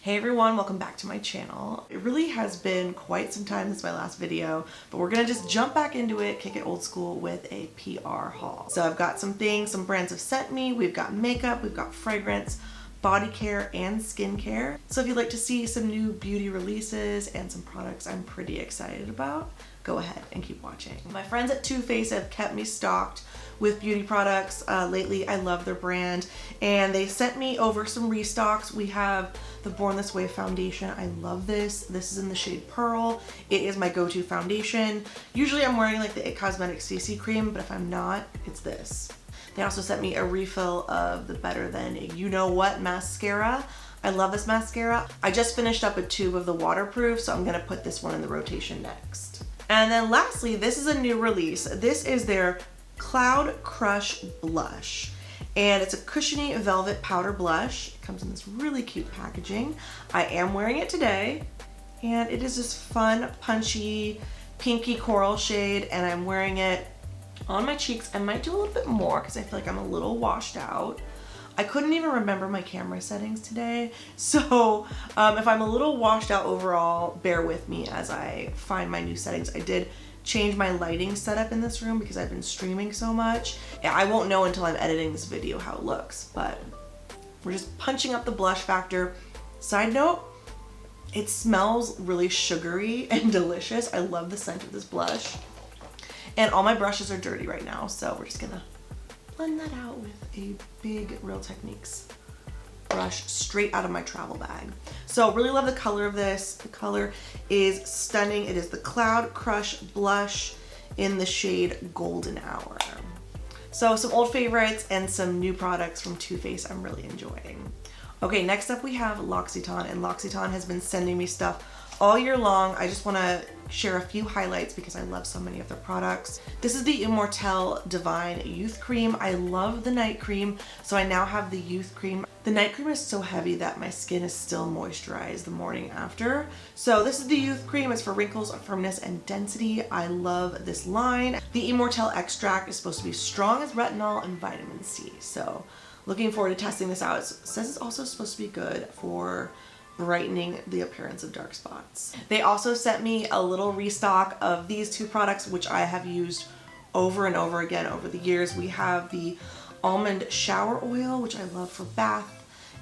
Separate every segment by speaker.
Speaker 1: Hey everyone, welcome back to my channel. It really has been quite some time since my last video, but we're gonna just jump back into it, kick it old school with a PR haul. So I've got some things, some brands have sent me. We've got makeup, we've got fragrance, body care, and skincare. So if you'd like to see some new beauty releases and some products I'm pretty excited about, go ahead and keep watching. My friends at Too Faced have kept me stocked with beauty products lately. I love their brand, and they sent me over some restocks. We have the Born This Way foundation. I love this. This is in the shade Pearl. It is my go-to foundation. Usually I'm wearing like the It Cosmetics CC cream, but if I'm not, it's this. They also sent me a refill of the Better Than You Know What mascara. I love this mascara. I just finished up a tube of the waterproof, so I'm gonna put this one in the rotation next. And then lastly, this is a new release. This is their Cloud Crush Blush. And it's a cushiony velvet powder blush. It comes in this really cute packaging. I am wearing it today, and it is this fun, punchy, pinky coral shade, and I'm wearing it on my cheeks. I might do a little bit more because I feel like I'm a little washed out. I couldn't even remember my camera settings today, so if I'm a little washed out overall, bear with me as I find my new settings. I did change my lighting setup in this room because I've been streaming so much. I won't know until I'm editing this video how it looks, but we're just punching up the blush factor. Side note, it smells really sugary and delicious. I love the scent of this blush. And all my brushes are dirty right now, so we're just gonna blend that out with a big Real Techniques brush straight out of my travel bag. So really love the color of this. The color is stunning. It is the Cloud Crush Blush in the shade Golden Hour. So some old favorites and some new products from Too Faced I'm really enjoying. Okay, next up we have L'Occitane, and L'Occitane has been sending me stuff all year long. I just want to share a few highlights because I love so many of their products. This is the Immortelle Divine Youth Cream. I love the night cream, so I now have the youth cream. The night cream is so heavy that my skin is still moisturized the morning after. So this is the youth cream. It's for wrinkles, firmness, and density. I love this line. The Immortelle extract is supposed to be strong as retinol and vitamin C. So looking forward to testing this out. It says it's also supposed to be good for brightening the appearance of dark spots. They also sent me a little restock of these two products, which I have used over and over again over the years. We have the almond shower oil, which I love for bath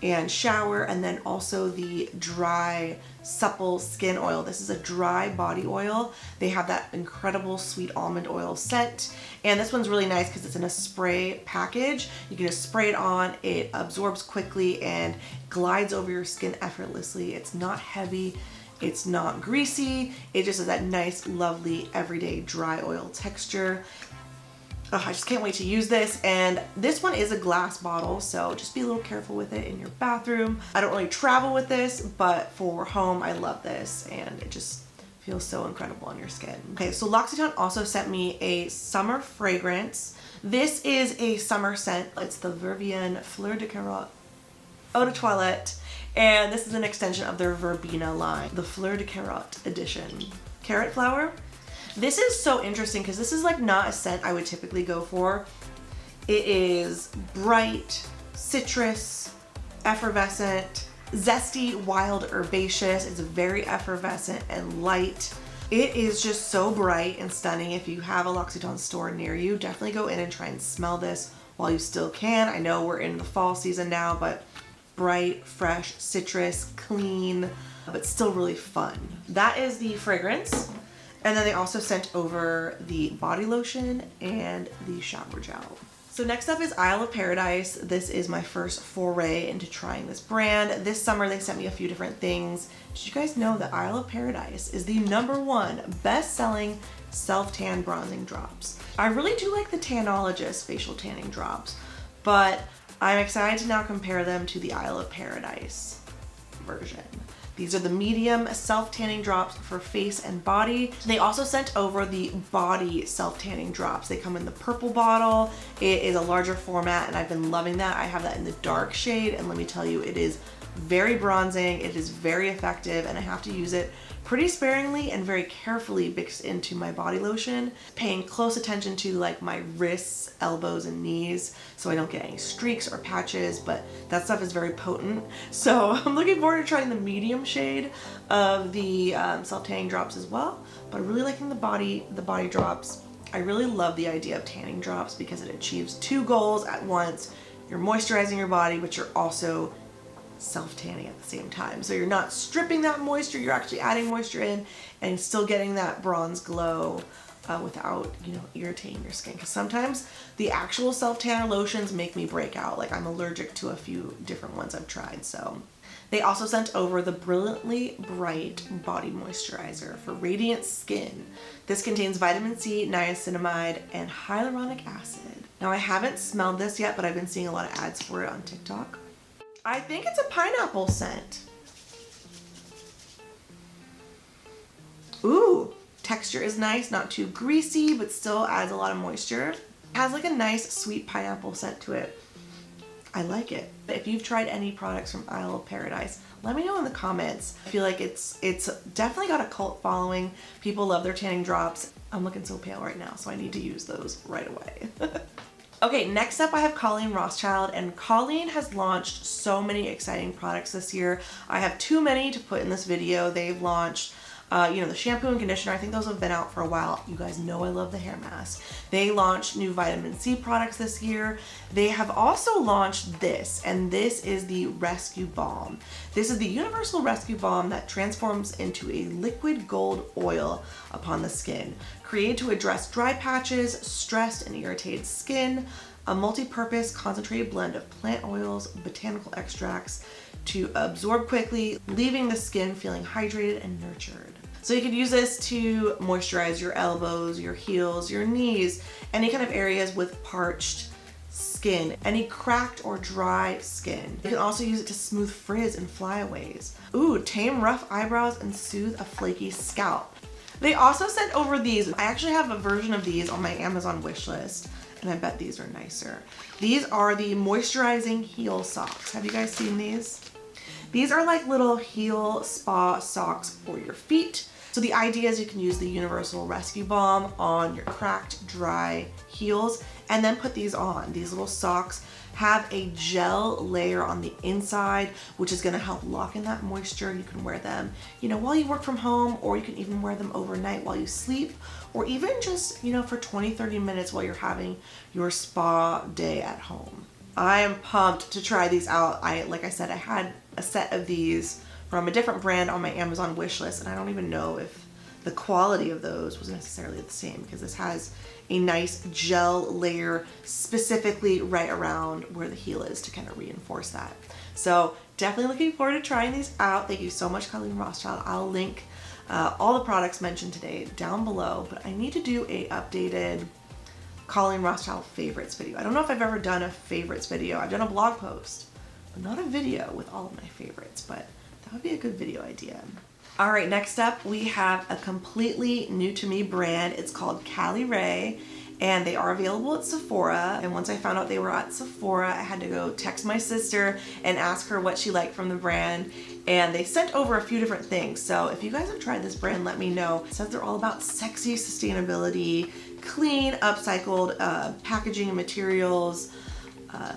Speaker 1: and shower, and then also the dry supple skin oil. This is a dry body oil. They have that incredible sweet almond oil scent, and this one's really nice because it's in a spray package. You can just spray it on, it absorbs quickly and glides over your skin effortlessly. It's not heavy, it's not greasy, it just has that nice, lovely, everyday dry oil texture. Oh, I just can't wait to use this. And this one is a glass bottle, so just be a little careful with it in your bathroom. I don't really travel with this, but for home, I love this, and it just feels so incredible on your skin. Okay, so L'Occitane also sent me a summer fragrance. This is a summer scent. It's the Vervienne Fleur de Carotte Eau de Toilette, and this is an extension of their Verbena line, the Fleur de Carotte edition. Carrot flower. This is so interesting because this is like not a scent I would typically go for. It is bright, citrus, effervescent, zesty, wild, herbaceous. It's very effervescent and light. It is just so bright and stunning. If you have a L'Occitane store near you, definitely go in and try and smell this while you still can. I know we're in the fall season now, but bright, fresh, citrus, clean, but still really fun. That is the fragrance. And then they also sent over the body lotion and the shower gel. So next up is Isle of Paradise. This is my first foray into trying this brand. This summer they sent me a few different things. Did you guys know that Isle of Paradise is the #1 best-selling self-tan bronzing drops? I really do like the Tanologist facial tanning drops, but I'm excited to now compare them to the Isle of Paradise version. These are the medium self-tanning drops for face and body. They also sent over the body self-tanning drops. They come in the purple bottle. It is a larger format, and I've been loving that. I have that in the dark shade, and let me tell you, it is very bronzing, it is very effective, and I have to use it pretty sparingly and very carefully mixed into my body lotion, paying close attention to like my wrists, elbows, and knees so I don't get any streaks or patches, but that stuff is very potent. So I'm looking forward to trying the medium shade of the self-tanning drops as well, but I'm really liking the body drops. I really love the idea of tanning drops because it achieves two goals at once. You're moisturizing your body, but you're also self-tanning at the same time. So you're not stripping that moisture, you're actually adding moisture in and still getting that bronze glow without, you know, irritating your skin. Because sometimes the actual self-tanner lotions make me break out. Like I'm allergic to a few different ones I've tried. So they also sent over the Brilliantly Bright Body Moisturizer for radiant skin. This contains vitamin C, niacinamide, and hyaluronic acid. Now I haven't smelled this yet, but I've been seeing a lot of ads for it on TikTok. I think it's a pineapple scent. Ooh, texture is nice, not too greasy, but still adds a lot of moisture. It has like a nice sweet pineapple scent to it. I like it. If you've tried any products from Isle of Paradise, let me know in the comments. I feel like it's definitely got a cult following. People love their tanning drops. I'm looking so pale right now, so I need to use those right away. Okay, next up I have Colleen Rothschild, and Colleen has launched so many exciting products this year. I have too many to put in this video. They've launched you know, the shampoo and conditioner. I think those have been out for a while. You guys know I love the hair mask. They launched new vitamin C products this year. They have also launched this, and this is the Rescue Balm. This is the Universal Rescue Balm that transforms into a liquid gold oil upon the skin, created to address dry patches, stressed and irritated skin, a multi-purpose concentrated blend of plant oils, botanical extracts to absorb quickly, leaving the skin feeling hydrated and nurtured. So you could use this to moisturize your elbows, your heels, your knees, any kind of areas with parched skin, any cracked or dry skin. You can also use it to smooth frizz and flyaways. Ooh, tame rough eyebrows and soothe a flaky scalp. They also sent over these. I actually have a version of these on my Amazon wish list, and I bet these are nicer. These are the Moisturizing Heel Socks. Have you guys seen these? These are like little heel spa socks for your feet. So the idea is you can use the Universal Rescue Balm on your cracked, dry heels and then put these on. These little socks have a gel layer on the inside, which is gonna help lock in that moisture. You can wear them, you know, while you work from home, or you can even wear them overnight while you sleep, or even just, you know, for 20-30 minutes while you're having your spa day at home. I am pumped to try these out. Like I said, I had a set of these from a different brand on my Amazon wish list, and I don't even know if the quality of those was necessarily the same, because this has a nice gel layer specifically right around where the heel is to kind of reinforce that. So definitely looking forward to trying these out. Thank you so much, Colleen Rothschild. I'll link all the products mentioned today down below, but I need to do a updated Colleen Rothschild favorites video. I don't know if I've ever done a favorites video. I've done a blog post, but not a video with all of my favorites, but that would be a good video idea. All right, next up we have a completely new to me brand. It's called Cali Ray, and they are available at Sephora. And once I found out they were at Sephora, I had to go text my sister and ask her what she liked from the brand. And they sent over a few different things. So if you guys have tried this brand, let me know. It says they're all about sexy sustainability, clean, upcycled packaging and materials,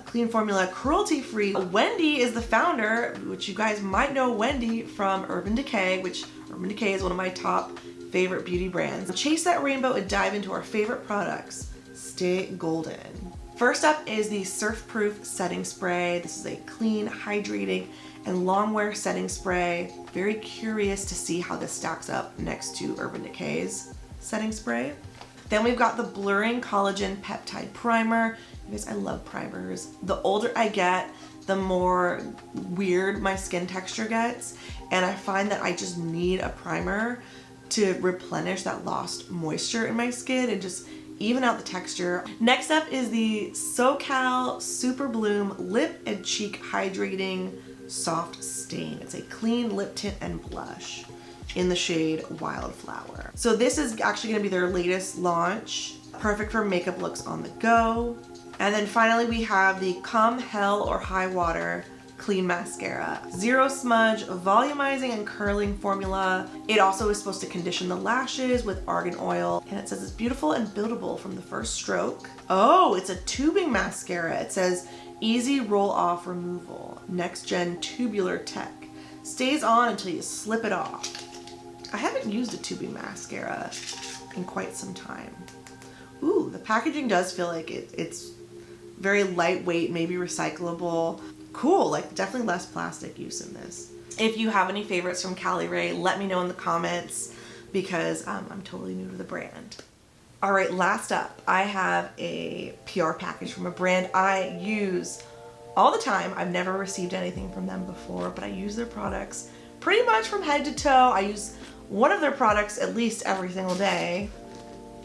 Speaker 1: clean formula, cruelty-free. Wendy is the founder, which you guys might know Wendy from Urban Decay, which Urban Decay is one of my top favorite beauty brands. Chase that rainbow and dive into our favorite products. Stay golden. First up is the Surf Proof Setting Spray. This is a clean, hydrating, and long wear setting spray. Very curious to see how this stacks up next to Urban Decay's setting spray. Then we've got the Blurring Collagen Peptide Primer. You guys, I love primers. The older I get, the more weird my skin texture gets, and I find that I just need a primer to replenish that lost moisture in my skin and just even out the texture. Next up is the SoCal Super Bloom Lip and Cheek Hydrating Soft Stain. It's a clean lip tint and blush in the shade Wildflower. So this is actually gonna be their latest launch. Perfect for makeup looks on the go. And then finally we have the Come Hell or High Water Clean Mascara. Zero smudge, volumizing and curling formula. It also is supposed to condition the lashes with argan oil. And it says it's beautiful and buildable from the first stroke. Oh, it's a tubing mascara. It says easy roll off removal. Next gen tubular tech. Stays on until you slip it off. I haven't used a tubing mascara in quite some time. Ooh, the packaging does feel like it's very lightweight, maybe recyclable. Cool, like definitely less plastic use in this. If you have any favorites from Cali Ray, let me know in the comments because I'm totally new to the brand. All right, last up, I have a PR package from a brand I use all the time. I've never received anything from them before, but I use their products pretty much from head to toe. I use one of their products at least every single day,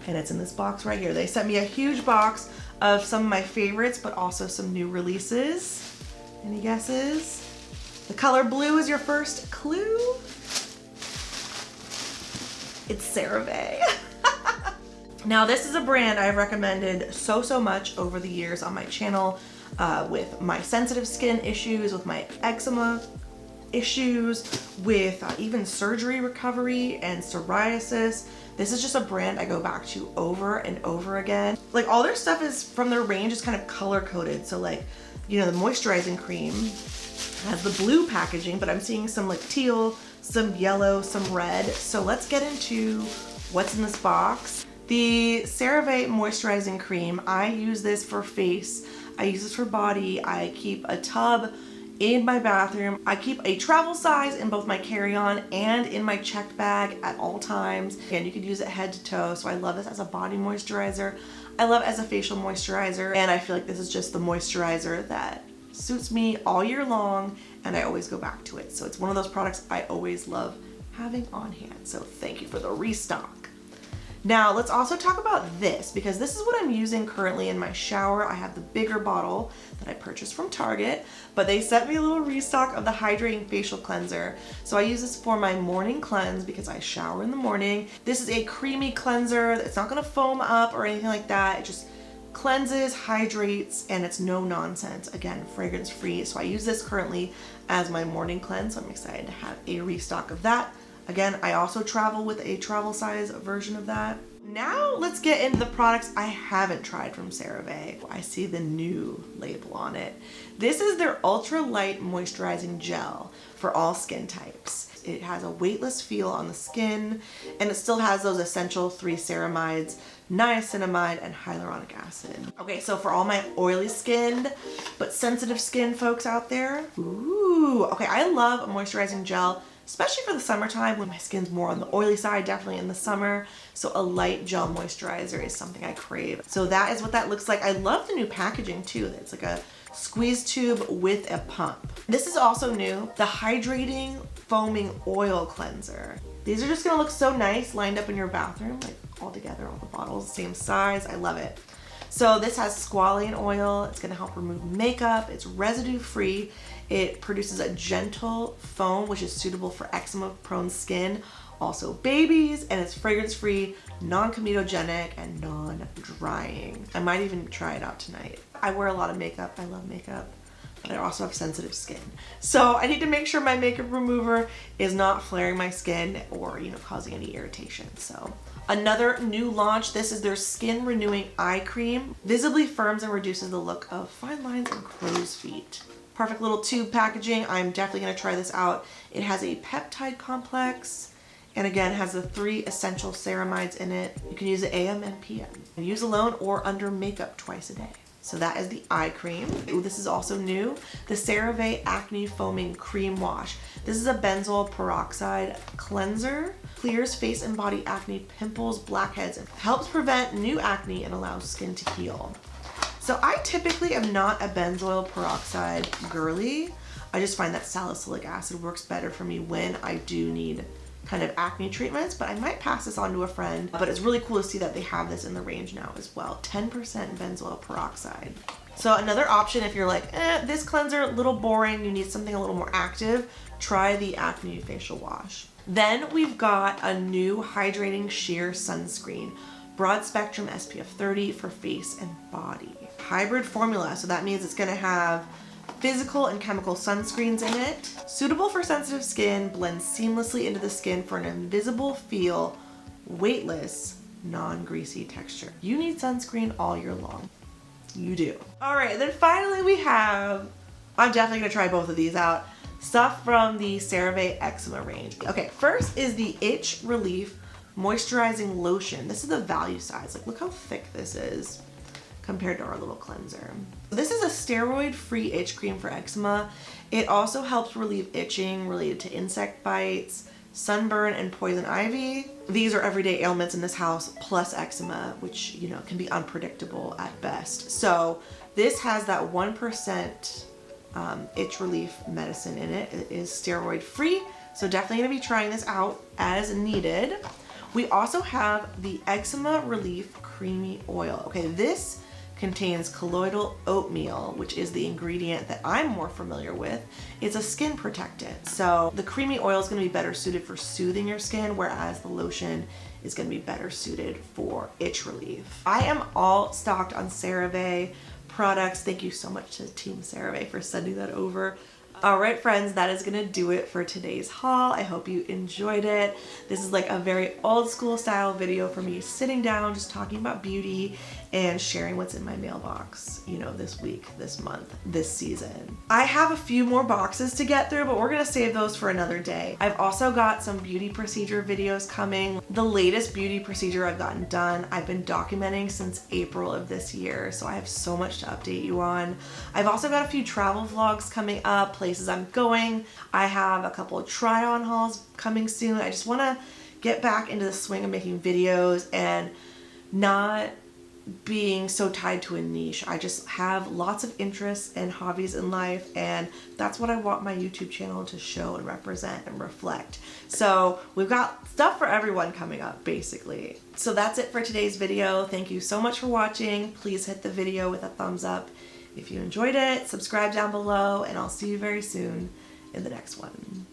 Speaker 1: and it's in this box right here. They sent me a huge box of some of my favorites, but also some new releases. Any guesses? The color blue is your first clue. It's CeraVe. Now this is a brand I've recommended so much over the years on my channel with my sensitive skin issues, with my eczema issues, with even surgery recovery and psoriasis. This is just a brand I go back to over and over again. Like all their stuff is from their range is kind of color coded. So like, you know, the moisturizing cream has the blue packaging, but I'm seeing some like teal, some yellow, some red. So let's get into what's in this box. The CeraVe moisturizing cream, I use this for face, I use this for body, I keep a tub in my bathroom. I keep a travel size in both my carry-on and in my checked bag at all times. And you could use it head to toe. So I love this as a body moisturizer. I love it as a facial moisturizer. And I feel like this is just the moisturizer that suits me all year long. And I always go back to it. So it's one of those products I always love having on hand. So thank you for the restock. Now let's also talk about this because this is what I'm using currently in my shower. I have the bigger bottle that I purchased from Target, but they sent me a little restock of the Hydrating Facial Cleanser. So I use this for my morning cleanse because I shower in the morning. This is a creamy cleanser. It's not gonna foam up or anything like that. It just cleanses, hydrates, and it's no nonsense. Again, fragrance free. So I use this currently as my morning cleanse. So I'm excited to have a restock of that. Again, I also travel with a travel size version of that. Now let's get into the products I haven't tried from CeraVe. I see the new label on it. This is their Ultra Light Moisturizing Gel for all skin types. It has a weightless feel on the skin, and it still has those essential 3 ceramides, niacinamide, and hyaluronic acid. Okay, so for all my oily skinned but sensitive skin folks out there, ooh, okay, I love a moisturizing gel, especially for the summertime when my skin's more on the oily side, definitely in the summer. So a light gel moisturizer is something I crave. So that is what that looks like. I love the new packaging too. It's like a squeeze tube with a pump. This is also new, the Hydrating Foaming Oil Cleanser. These are just gonna look so nice lined up in your bathroom, like all together, all the bottles, same size. I love it. So this has squalane oil. It's gonna help remove makeup. It's residue free. It produces a gentle foam, which is suitable for eczema prone skin, also babies, and it's fragrance free, non-comedogenic, and non-drying. I might even try it out tonight. I wear a lot of makeup. I love makeup, but I also have sensitive skin. So I need to make sure my makeup remover is not flaring my skin or, you know, causing any irritation. So another new launch, this is their Skin Renewing Eye Cream. Visibly firms and reduces the look of fine lines and crow's feet. Perfect little tube packaging. I'm definitely gonna try this out. It has a peptide complex, and again, has the 3 essential ceramides in it. You can use it AM and PM. Use alone or under makeup twice a day. So that is the eye cream. Ooh, this is also new. The CeraVe Acne Foaming Cream Wash. This is a benzoyl peroxide cleanser. Clears face and body acne, pimples, blackheads, and helps prevent new acne and allows skin to heal. So I typically am not a benzoyl peroxide girly. I just find that salicylic acid works better for me when I do need kind of acne treatments, but I might pass this on to a friend. But it's really cool to see that they have this in the range now as well. 10% benzoyl peroxide. So another option if you're like, this cleanser, a little boring, you need something a little more active, try the Acne Facial Wash. Then we've got a new Hydrating Sheer Sunscreen. Broad spectrum SPF 30 for face and body. Hybrid formula, so that means it's gonna have physical and chemical sunscreens in it. Suitable for sensitive skin, blends seamlessly into the skin for an invisible feel, weightless, non-greasy texture. You need sunscreen all year long. You do. All right, then finally we have, I'm definitely gonna try both of these out, stuff from the CeraVe Eczema range. Okay, first is the Itch Relief Moisturizing Lotion. This is the value size. Like, look how thick this is compared to our little cleanser. This is a steroid-free itch cream for eczema. It also helps relieve itching related to insect bites, sunburn, and poison ivy. These are everyday ailments in this house, plus eczema, which, you know, can be unpredictable at best. So this has that 1% itch relief medicine in it. It is steroid-free, so definitely gonna be trying this out as needed. We also have the Eczema Relief Creamy Oil. Okay, this contains colloidal oatmeal, which is the ingredient that I'm more familiar with. It's a skin protectant. So the creamy oil is gonna be better suited for soothing your skin, whereas the lotion is gonna be better suited for itch relief. I am all stocked on CeraVe products. Thank you so much to Team CeraVe for sending that over. All right, friends, that is gonna do it for today's haul. I hope you enjoyed it. This is like a very old school style video for me sitting down, just talking about beauty and sharing what's in my mailbox, you know, this week, this month, this season. I have a few more boxes to get through, but we're gonna save those for another day. I've also got some beauty procedure videos coming. The latest beauty procedure I've gotten done, I've been documenting since April of this year, so I have so much to update you on. I've also got a few travel vlogs coming up, places I'm going. I have a couple of try-on hauls coming soon. I just wanna get back into the swing of making videos and not being so tied to a niche. I just have lots of interests and hobbies in life, and that's what I want my YouTube channel to show and represent and reflect. So we've got stuff for everyone coming up, basically. So that's it for today's video. Thank you so much for watching. Please hit the video with a thumbs up if you enjoyed it. Subscribe down below, and I'll see you very soon in the next one.